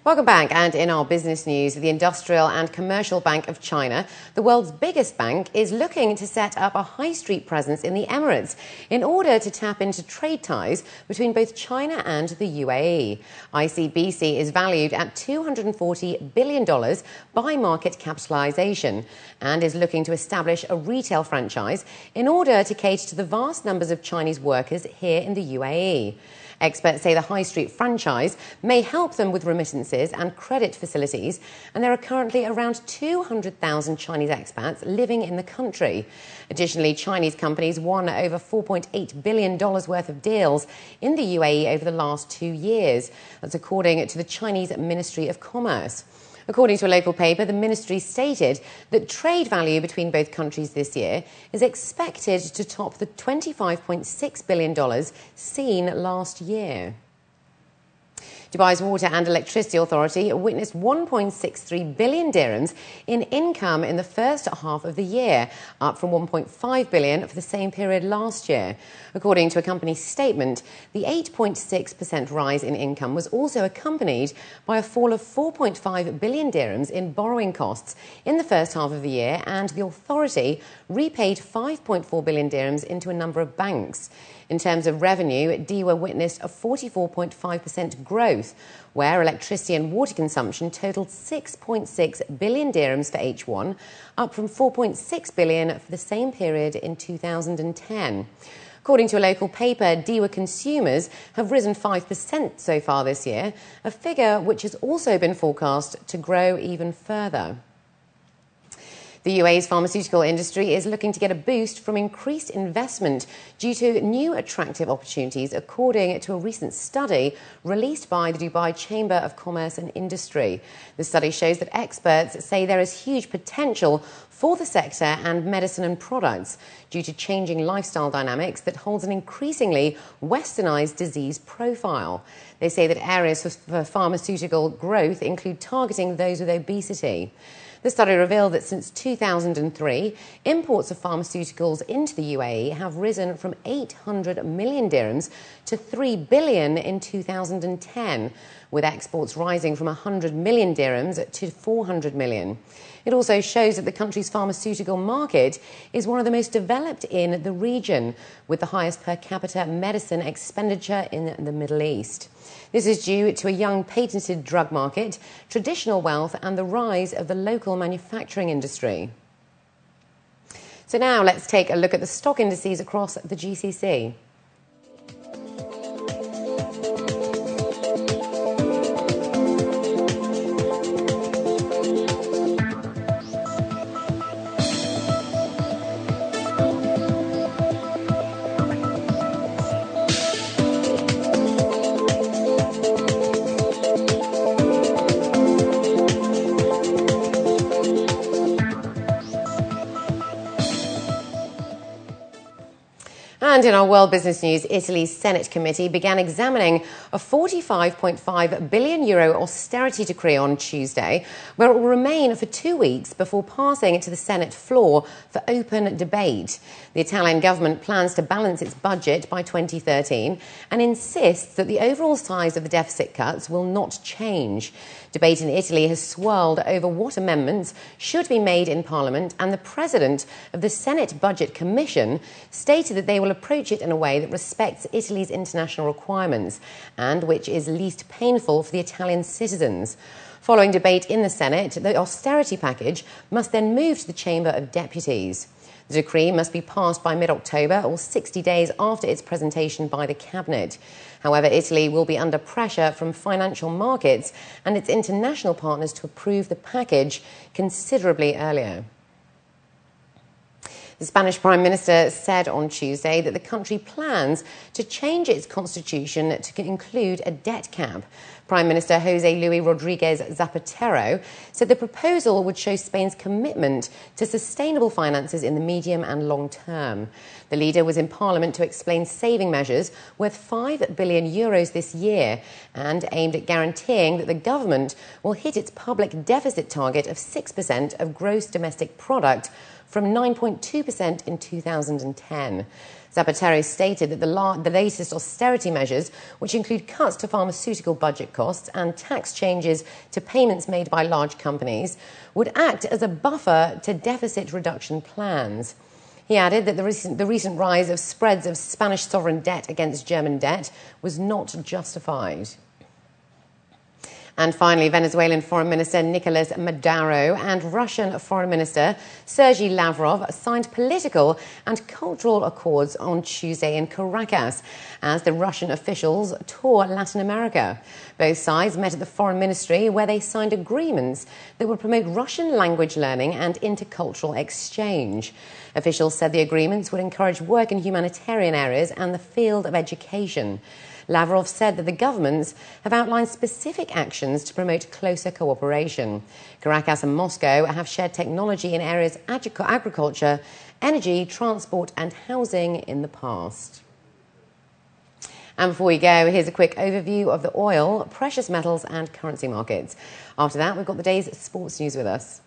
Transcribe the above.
Welcome back, and in our business news, the Industrial and Commercial Bank of China, the world's biggest bank, is looking to set up a high street presence in the Emirates in order to tap into trade ties between both China and the UAE. ICBC is valued at $240 billion by market capitalization and is looking to establish a retail franchise in order to cater to the vast numbers of Chinese workers here in the UAE. Experts say the high street franchise may help them with remittances and credit facilities, and there are currently around 200,000 Chinese expats living in the country. Additionally, Chinese companies won over $4.8 billion worth of deals in the UAE over the last 2 years. That's according to the Chinese Ministry of Commerce. According to a local paper, the ministry stated that trade value between both countries this year is expected to top the $25.6 billion seen last year. Dubai's Water and Electricity Authority witnessed 1.63 billion dirhams in income in the first half of the year, up from 1.5 billion for the same period last year. According to a company statement, the 8.6% rise in income was also accompanied by a fall of 4.5 billion dirhams in borrowing costs in the first half of the year, and the authority repaid 5.4 billion dirhams into a number of banks. In terms of revenue, DEWA witnessed a 44.5% growth, where electricity and water consumption totaled 6.6 billion dirhams for H1, up from 4.6 billion for the same period in 2010. According to a local paper, DEWA consumers have risen 5% so far this year, a figure which has also been forecast to grow even further. The UAE's pharmaceutical industry is looking to get a boost from increased investment due to new attractive opportunities, according to a recent study released by the Dubai Chamber of Commerce and Industry. The study shows that experts say there is huge potential for the sector and medicine and products due to changing lifestyle dynamics that holds an increasingly westernized disease profile. They say that areas for pharmaceutical growth include targeting those with obesity. The study revealed that since 2003, imports of pharmaceuticals into the UAE have risen from 800 million dirhams to 3 billion in 2010, with exports rising from 100 million dirhams to 400 million. It also shows that the country's pharmaceutical market is one of the most developed in the region, with the highest per capita medicine expenditure in the Middle East. This is due to a young patented drug market, traditional wealth, and the rise of the local manufacturing industry. So now let's take a look at the stock indices across the GCC. And in our world business news, Italy's Senate committee began examining a €45.5 billion austerity decree on Tuesday, where it will remain for 2 weeks before passing it to the Senate floor for open debate. The Italian government plans to balance its budget by 2013 and insists that the overall size of the deficit cuts will not change. Debate in Italy has swirled over what amendments should be made in Parliament, and the president of the Senate Budget Commission stated that they will approach it in a way that respects Italy's international requirements and which is least painful for the Italian citizens. Following debate in the Senate, the austerity package must then move to the Chamber of Deputies. The decree must be passed by mid-October, or 60 days after its presentation by the Cabinet. However, Italy will be under pressure from financial markets and its international partners to approve the package considerably earlier. The Spanish Prime Minister said on Tuesday that the country plans to change its constitution to include a debt cap. Prime Minister José Luis Rodríguez Zapatero said the proposal would show Spain's commitment to sustainable finances in the medium and long term. The leader was in Parliament to explain saving measures worth €5 billion this year and aimed at guaranteeing that the government will hit its public deficit target of 6% of gross domestic product from 9.2% in 2010. Zapatero stated that the latest austerity measures, which include cuts to pharmaceutical budget costs and tax changes to payments made by large companies, would act as a buffer to deficit reduction plans. He added that the recent rise of spreads of Spanish sovereign debt against German debt was not justified. And finally, Venezuelan Foreign Minister Nicolas Maduro and Russian Foreign Minister Sergei Lavrov signed political and cultural accords on Tuesday in Caracas as the Russian officials tour Latin America. Both sides met at the Foreign Ministry, where they signed agreements that would promote Russian language learning and intercultural exchange. Officials said the agreements would encourage work in humanitarian areas and the field of education. Lavrov said that the governments have outlined specific actions to promote closer cooperation. Caracas and Moscow have shared technology in areas agriculture, energy, transport and housing in the past. And before we go, here's a quick overview of the oil, precious metals and currency markets. After that, we've got the day's sports news with us.